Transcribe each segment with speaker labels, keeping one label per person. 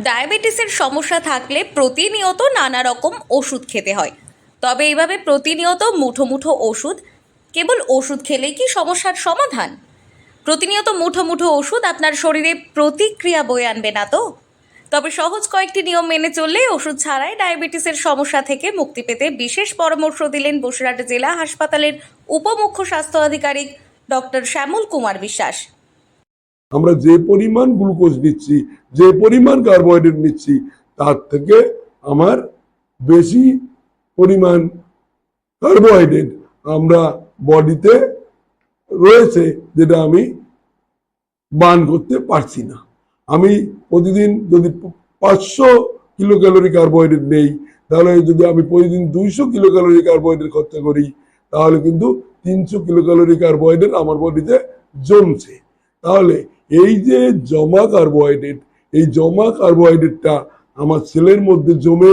Speaker 1: ডায়াবেটিসের সমস্যা থাকলে প্রতিনিয়ত নানা রকম ওষুধ খেতে হয়। তবে এইভাবে প্রতিনিয়ত মুঠো মুঠো ওষুধ, কেবল ওষুধ খেলেই কি সমস্যার সমাধান? প্রতিনিয়ত মুঠো মুঠো ওষুধ আপনার শরীরে প্রতিক্রিয়া বয়ে আনবে না তো? তবে সহজ কয়েকটি নিয়ম মেনে চললে ওষুধ ছাড়াই ডায়াবেটিসের সমস্যা থেকে মুক্তি পেতে বিশেষ পরামর্শ দিলেন বসিরহাট জেলা হাসপাতালের উপমুখ্য স্বাস্থ্য আধিকারিক ডক্টর শ্যামল কুমার বিশ্বাস।
Speaker 2: আমরা যে পরিমাণ গ্লুকোজ নিচ্ছি, যে পরিমাণ কার্বোহাইড্রেট নিচ্ছি, তার থেকে আমার বেশি পরিমাণ কার্বোহাইড্রেট আমরা বডিতে রয়েছে, যেটা আমি বার্ন করতে পারছি না। আমি প্রতিদিন যদি 500 কিলো ক্যালোরি কার্বোহাইড্রেট নেই, তাহলে যদি আমি প্রতিদিন 200 কিলো ক্যালোরি কার্বোহাইড্রেট খরচা করি, তাহলে কিন্তু 300 কিলো ক্যালোরি কার্বোহাইড্রেট আমার বডিতে জমছে। তাহলে এই যে জমা কার্বোহাইড্রেট, এই জমা কার্বোহাইড্রেটটা আমার সেলের মধ্যে জমে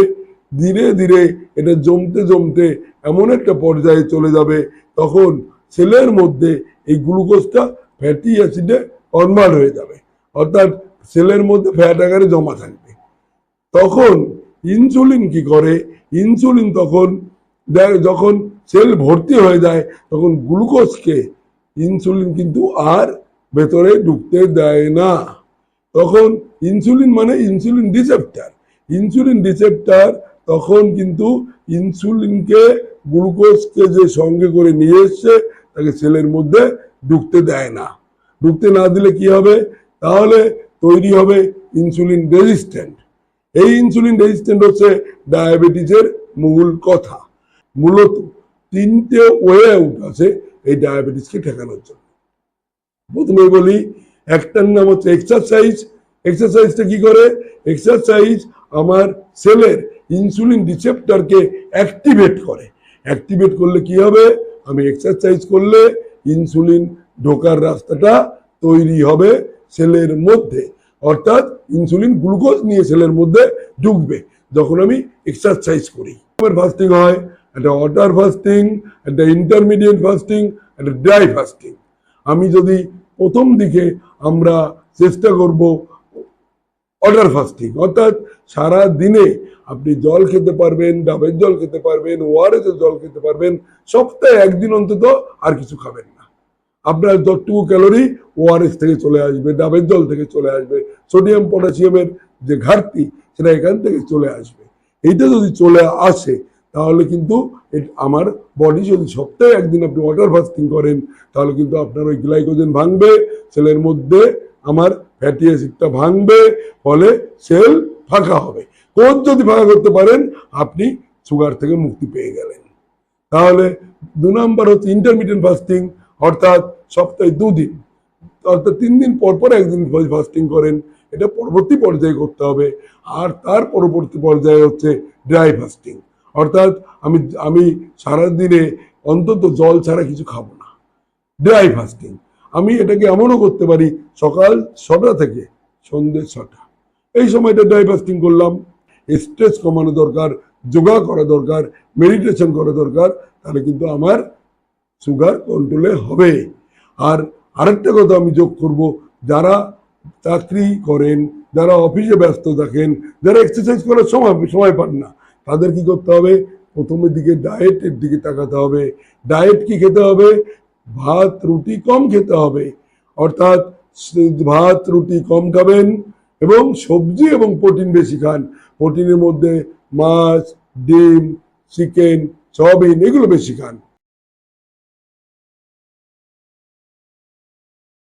Speaker 2: ধীরে ধীরে এটা জমতে জমতে এমন একটা পর্যায়ে চলে যাবে, তখন সেলের মধ্যে এই গ্লুকোজটা ফ্যাটি অ্যাসিডে কনভার্ট হয়ে যাবে, অর্থাৎ সেলের মধ্যে ফ্যাট আকারে জমা থাকবে। তখন ইনসুলিন কি করে? ইনসুলিন তখন যখন সেল ভর্তি হয়ে যায়, তখন গ্লুকোজকে ইনসুলিন কিন্তু আর ভেতরে ঢুকতে দেয় না। তখন ইনসুলিন মানে ইনসুলিন রিসেপ্টর, ইনসুলিন রিসেপ্টর তখন কিন্তু ইনসুলিনকে, গ্লুকোজকে যে সঙ্গে করে নিয়ে এসছে, তাকে সেলের মধ্যে ঢুকতে দেয় না। ঢুকতে না দিলে কি হবে? তাহলে তৈরি হবে ইনসুলিন রেজিস্ট্যান্ট। এই ইনসুলিন রেজিস্ট্যান্ট হচ্ছে ডায়াবেটিসের মূল কথা। মূলত 3টে ওয়ে আউট আছে এই ডায়াবেটিসকে ঠেকানোর জন্য। প্রথমে বলি, একটার নাম হচ্ছে এক্সারসাইজ। এক্সারসাইজটা কি করে? এক্সারসাইজ আমার সেলের ইনসুলিন রিসেপ্টরকে অ্যাক্টিভেট করে। অ্যাক্টিভেট করলে কি হবে? আমি এক্সারসাইজ করলে ইনসুলিন ঢোকার রাস্তাটা তৈরি হবে সেলের মধ্যে, অর্থাৎ ইনসুলিন গ্লুকোজ নিয়ে সেলের মধ্যে ঢুকবে যখন আমি এক্সারসাইজ করি। ফাস্টিং হয়, একটা ওয়াটার ফাস্টিং, একটা ইন্টারমিডিয়েট ফাস্টিং, একটা ড্রাই ফাস্টিং। আমি যদি প্রথম দিকে আমরা চেষ্টা করব ওয়াটার ফাস্টিং, অর্থাৎ সারা দিনে আপনি জল খেতে পারবেন, ডাবের জল খেতে পারবেন, ওআরএস এর জল খেতে পারবেন, সপ্তাহে একদিন অন্তত আর কিছু খাবেন না। আপনার যতটুকু ক্যালোরি ওআরএস থেকে চলে আসবে, ডাবের জল থেকে চলে আসবে, সোডিয়াম পটাশিয়ামের যে ঘাটতি সেটা এখান থেকে চলে আসবে। এইটা যদি চলে আসে, তাহলে কিন্তু আমার বডি, যদি সপ্তাহে একদিন আপনি ওয়াটার ফাস্টিং করেন, তাহলে কিন্তু আপনার ওই গ্লাইকোজেন ভাঙবে, সেলের মধ্যে আমার ফ্যাটি অ্যাসিডটা ভাঙবে, ফলে সেল ফাঁকা হবে। কোষ যদি ফাঁকা করতে পারেন, আপনি সুগার থেকে মুক্তি পেয়ে গেলেন। তাহলে 2 নম্বর হচ্ছে ইন্টারমিডিয়েন্ট ফাস্টিং, অর্থাৎ সপ্তাহে 2 দিন, অর্থাৎ 3 দিন পর পর একদিন ফাস্টিং করেন। এটা পরবর্তী পর্যায়ে করতে হবে। আর তার পরবর্তী পর্যায়ে হচ্ছে ড্রাই ফাস্টিং, অর্থাৎ আমি সারাদিনে অন্তত জল ছাড়া কিছু খাবো না। ড্রাই ফাস্টিং আমি এটাকে এমনও করতে পারি, সকাল 6টা থেকে সন্ধ্যে 6টা, এই সময়টা ড্রাই ফাস্টিং করলাম। স্ট্রেস কমানো দরকার, যোগা করা দরকার, মেডিটেশন করা দরকার, তাহলে কিন্তু আমার সুগার কন্ট্রোলে হবে। আর আরেকটা কথা আমি যোগ করব, যারা চাকরি করেন, যারা অফিসে ব্যস্ত থাকেন, যারা এক্সারসাইজ করার সময় পান না, তাদের কি করতে হবে? প্রথমের দিকে ডায়েটের দিকে তাকাতে হবে। ডায়েট কি খেতে হবে? ভাত রুটি কম খেতে হবে, অর্থাৎ ভাত রুটি কম খাবেন এবং সবজি এবং প্রোটিন বেশি খান। প্রোটিনের মধ্যে মাছ, ডিম, চিকেন, সয়াবিন, এগুলো বেশি খান।